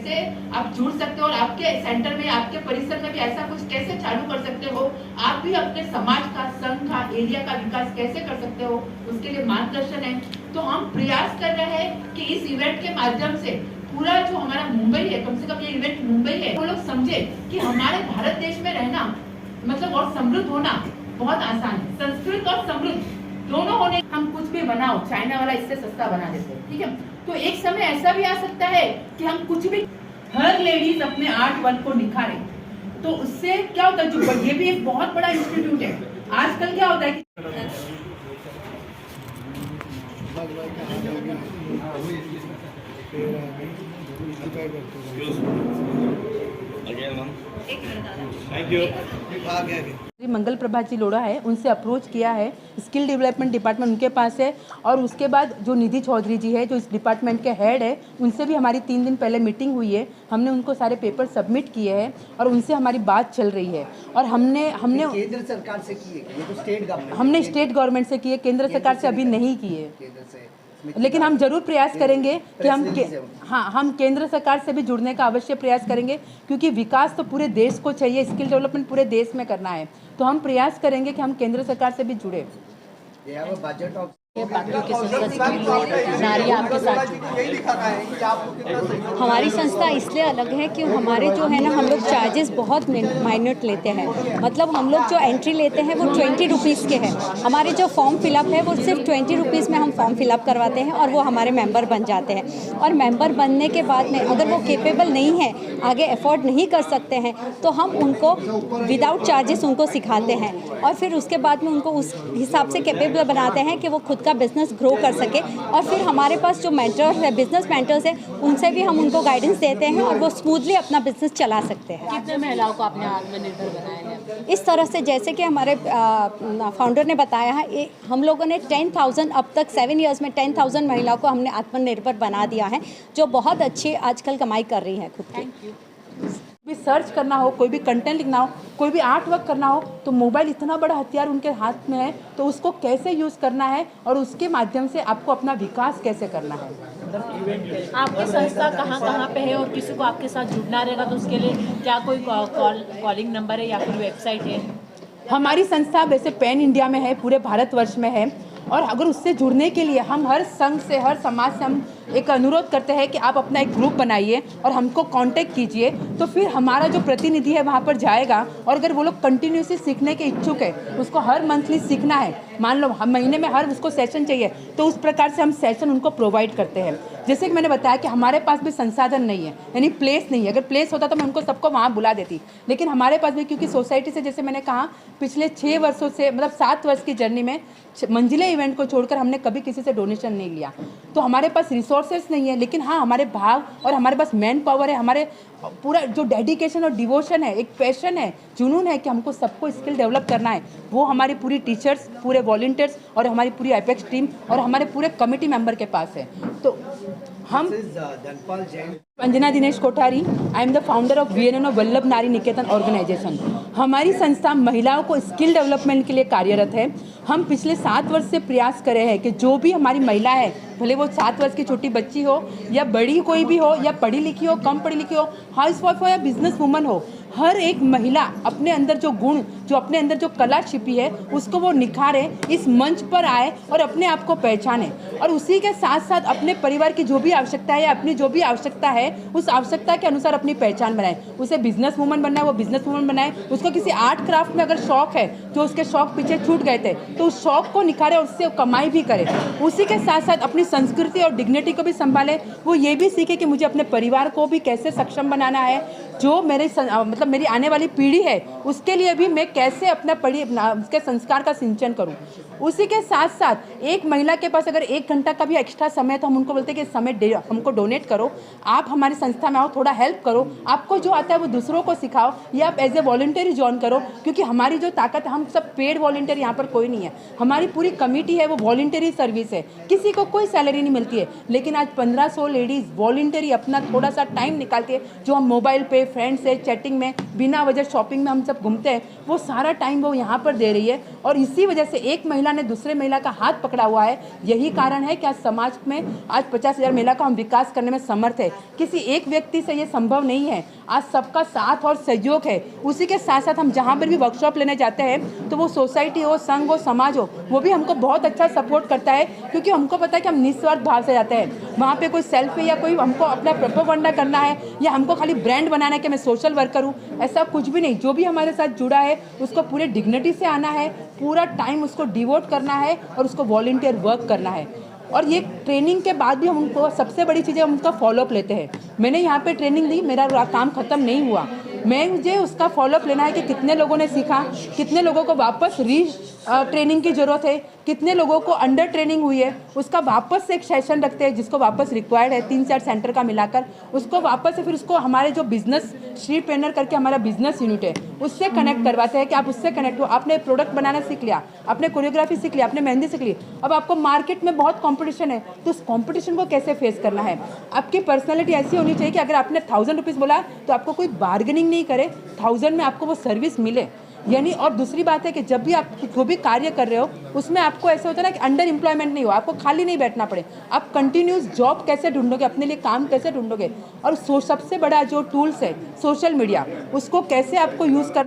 कैसे आप जुड़ सकते हो और आपके सेंटर में, आपके परिसर में भी ऐसा कुछ कैसे चालू कर सकते हो, आप भी अपने समाज का, संघ का, एरिया का विकास कैसे कर सकते हो, उसके लिए मार्गदर्शन है। तो हम प्रयास कर रहे हैं कि इस इवेंट के माध्यम से पूरा जो हमारा मुंबई है, कम से कम ये इवेंट मुंबई है, वो लोग समझे कि हमारे भारत देश में रहना मतलब और समृद्ध होना बहुत आसान है। संस्कृत और समृद्ध दोनों होने, हम कुछ भी बनाओ, चाइना वाला इससे सस्ता बना देते हैं, ठीक है। तो एक समय ऐसा भी आ सकता है कि हम कुछ भी, हर लेडीज अपने आर्ट वर्क को निखारे, तो उससे क्या होता है, जो ये भी एक बहुत बड़ा इंस्टीट्यूट है। आजकल क्या होता है कि थैंक यू। मंगल प्रभा जी लोढ़ा है, उनसे अप्रोच किया है, स्किल डेवलपमेंट डिपार्टमेंट उनके पास है। और उसके बाद जो निधि चौधरी जी है, जो इस डिपार्टमेंट के हेड है, उनसे भी हमारी 3 दिन पहले मीटिंग हुई है। हमने उनको सारे पेपर सबमिट किए हैं और उनसे हमारी बात चल रही है। और हमने केंद्र सरकार से की है, ये तो स्टेट गवर्नमेंट, हमने स्टेट गवर्नमेंट से किए, केंद्र सरकार से अभी नहीं किए, लेकिन हम जरूर प्रयास करेंगे कि हम केंद्र सरकार से भी जुड़ने का अवश्य प्रयास करेंगे, क्योंकि विकास तो पूरे देश को चाहिए, स्किल डेवलपमेंट पूरे देश में करना है। तो हम प्रयास करेंगे कि हम केंद्र सरकार से भी जुड़े। बाकियों की संस्था से नारी आपके साथ हमारी संस्था इसलिए अलग है कि हमारे जो है ना, हम लोग चार्जेस बहुत माइन्यूट लेते हैं। मतलब हम लोग जो एंट्री लेते हैं वो 20 रुपीज़ के हैं। हमारे जो फॉर्म फिलअप है वो सिर्फ 20 रुपीज़ में हम फॉर्म फिलअप करवाते हैं और वो हमारे मेंबर बन जाते हैं। और मेंबर बनने के बाद में अगर वो केपेबल नहीं है, आगे अफोर्ड नहीं कर सकते हैं, तो हम उनको विदाउट चार्जेस उनको सिखाते हैं और फिर उसके बाद में उनको उस हिसाब से केपेबल बनाते हैं कि वो खुद का बिजनेस ग्रो कर सके। और फिर हमारे पास जो मेंटर्स है, बिजनेस मेंटर्स हैं, उनसे भी हम उनको गाइडेंस देते हैं और वो स्मूथली अपना बिजनेस चला सकते हैं। कितने महिलाओं को आपने आत्मनिर्भर बनाया है? इस तरह से जैसे कि हमारे फाउंडर ने बताया है, हम लोगों ने 10,000 अब तक 7 इयर्स में 10,000 महिलाओं को हमने आत्मनिर्भर बना दिया है, जो बहुत अच्छी आजकल कमाई कर रही है खुद की। भी सर्च करना हो, कोई भी कंटेंट लिखना हो, कोई भी आर्ट वर्क करना हो, तो मोबाइल इतना बड़ा हथियार उनके हाथ में है, तो उसको कैसे यूज़ करना है और उसके माध्यम से आपको अपना विकास कैसे करना है। आपकी संस्था कहाँ कहाँ पे है और किसी को आपके साथ जुड़ना रहेगा तो उसके लिए क्या कोई कॉलिंग नंबर है या फिर वेबसाइट है? हमारी संस्था वैसे पैन इंडिया में है, पूरे भारतवर्ष में है। और अगर उससे जुड़ने के लिए हम हर संघ से, हर समाज से हम एक अनुरोध करते हैं कि आप अपना एक ग्रुप बनाइए और हमको कांटेक्ट कीजिए। तो फिर हमारा जो प्रतिनिधि है वहाँ पर जाएगा और अगर वो लोग कंटिन्यूसली सीखने के इच्छुक है, उसको हर मंथली सीखना है, मान लो हम महीने में हर उसको सेशन चाहिए, तो उस प्रकार से हम सेशन उनको प्रोवाइड करते हैं। जैसे कि मैंने बताया कि हमारे पास भी संसाधन नहीं है, यानी प्लेस नहीं है। अगर प्लेस होता तो मैं उनको सबको वहाँ बुला देती, लेकिन हमारे पास भी, क्योंकि सोसाइटी से, जैसे मैंने कहा, पिछले 6 वर्षों से, मतलब 7 वर्ष की जर्नी में मंजिले इवेंट को छोड़कर हमने कभी किसी से डोनेशन नहीं लिया। तो हमारे पास रिसोर्सेस नहीं है, लेकिन हाँ हमारे भाव और हमारे पास मैन पावर है, हमारे पूरा जो डेडिकेशन और डिवोशन है, एक पैशन है, जुनून है कि हमको सबको स्किल डेवलप करना है, वो हमारी पूरी टीचर्स, पूरे वॉलंटियर्स और हमारी पूरी एपेक्स टीम और हमारे पूरे कमेटी मेंबर के पास है। तो हम Anjana Dinesh Kothari, I am the founder of VNNO Vallabh नारी निकेतन ऑर्गेनाइजेशन। हमारी संस्था महिलाओं को स्किल डेवलपमेंट के लिए कार्यरत है। हम पिछले 7 वर्ष से प्रयास कर रहे हैं कि जो भी हमारी महिला है, भले वो 7 वर्ष की छोटी बच्ची हो या बड़ी कोई भी हो, या पढ़ी लिखी हो, कम पढ़ी लिखी हो, हाउस वाइफ हो या बिजनेस वूमन हो, हर एक महिला अपने अंदर जो गुण, जो अपने अंदर जो कला छिपी है, उसको वो निखारे, इस मंच पर आए और अपने आप को पहचाने। और उसी के साथ साथ अपने परिवार की जो भी आवश्यकता है या अपनी जो भी आवश्यकता है, उस आवश्यकता के अनुसार अपनी पहचान बनाए। उसे बिजनेस वूमन बनना है, वो बिजनेस वूमन बनाए। उसको किसी आर्ट क्राफ्ट में अगर शौक है, जो उसके शौक पीछे छूट गए थे, तो उस शौक को निखारे और उससे कमाई भी करे। उसी के साथ साथ अपनी संस्कृति और डिग्निटी को भी संभाले। वो ये भी सीखे कि मुझे अपने परिवार को भी कैसे सक्षम बनाना है, जो मतलब मेरी आने वाली पीढ़ी है, उसके लिए भी मैं कैसे अपना उसके संस्कार का सिंचन करूं। उसी के साथ साथ एक महिला के पास अगर 1 घंटा का भी एक्स्ट्रा समय है, तो हम उनको बोलते हैं कि समय हमको डोनेट करो, आप हमारी संस्था में आओ, थोड़ा हेल्प करो, आपको जो आता है वो दूसरों को सिखाओ, या आप एज ए वॉलंटियर ज्वाइन करो। क्योंकि हमारी जो ताकत है, हम सब पेड वॉलंटियर यहाँ पर कोई नहीं है, हमारी पूरी कमेटी है वो वॉलंटियरी सर्विस है, किसी को कोई सैलरी नहीं मिलती है। लेकिन आज 1500 लेडीज़ वॉलंटियरी अपना थोड़ा सा टाइम निकालती है, जो हम मोबाइल पे फ्रेंड से चैटिंग में, बिना वजह शॉपिंग में हम सब घूमते हैं, वो सारा टाइम वो यहाँ पर दे रही है और इसी वजह से एक महिला ने दूसरे महिला का हाथ पकड़ा हुआ है। यही कारण है कि आज समाज में आज 50,000 महिला का हम विकास करने में समर्थ है। किसी एक व्यक्ति से ये संभव नहीं है, आज सबका साथ और सहयोग है। उसी के साथ साथ हम जहाँ पर भी वर्कशॉप लेने जाते हैं तो वो सोसाइटी हो, संघ हो, समाज हो, वो भी हमको बहुत अच्छा सपोर्ट करता है, क्योंकि हमको पता है कि हम निस्वार्थ भाव से जाते हैं। वहाँ पे कोई सेल्फी या कोई हमको अपना प्रोपेगेंडा करना है या हमको खाली ब्रांड बनाना है कि मैं सोशल वर्कर हूँ, ऐसा कुछ भी नहीं। जो भी हमारे साथ जुड़ा है उसको पूरे डिग्निटी से आना है, पूरा टाइम उसको डिवोट करना है और उसको वॉलंटियर वर्क करना है। और ये ट्रेनिंग के बाद भी हम उनको सबसे बड़ी चीज़ है, हम उनका फॉलोअप लेते हैं। मैंने यहाँ पे ट्रेनिंग दी, मेरा काम ख़त्म नहीं हुआ, मुझे उसका फॉलोअप लेना है कि कितने लोगों ने सीखा, कितने लोगों को वापस ट्रेनिंग की ज़रूरत है, कितने लोगों को अंडर ट्रेनिंग हुई है, उसका वापस से एक सेशन रखते हैं जिसको वापस रिक्वायर्ड है 3-4 सेंटर का मिलाकर, उसको वापस से फिर उसको हमारे जो बिजनेस स्ट्रीट ट्रेनर करके हमारा बिजनेस यूनिट है उससे कनेक्ट करवाते हैं कि आप उससे कनेक्ट हो। आपने प्रोडक्ट बनाना सीख लिया, आपने कोरियोग्राफी सीख लिया, आपने मेहंदी सीख ली, अब आपको मार्केट में बहुत कॉम्पिटिशन है, तो उस कॉम्पिटिशन को कैसे फेस करना है। आपकी पर्सनैलिटी ऐसी होनी चाहिए कि अगर आपने 1000 रुपीज़ बोला तो आपको कोई बार्गेनिंग नहीं करे, 1000 में आपको वो सर्विस मिले। यानी और दूसरी बात है कि जब भी आप जो भी कार्य कर रहे हो उसमें आपको ऐसे होता है ना कि अंडर एम्प्लॉयमेंट नहीं हो, आपको खाली नहीं बैठना पड़े। आप कंटिन्यूस जॉब कैसे ढूंढोगे, अपने लिए काम कैसे ढूंढोगे, और सबसे बड़ा जो टूल्स है सोशल मीडिया, उसको कैसे आपको यूज़ करना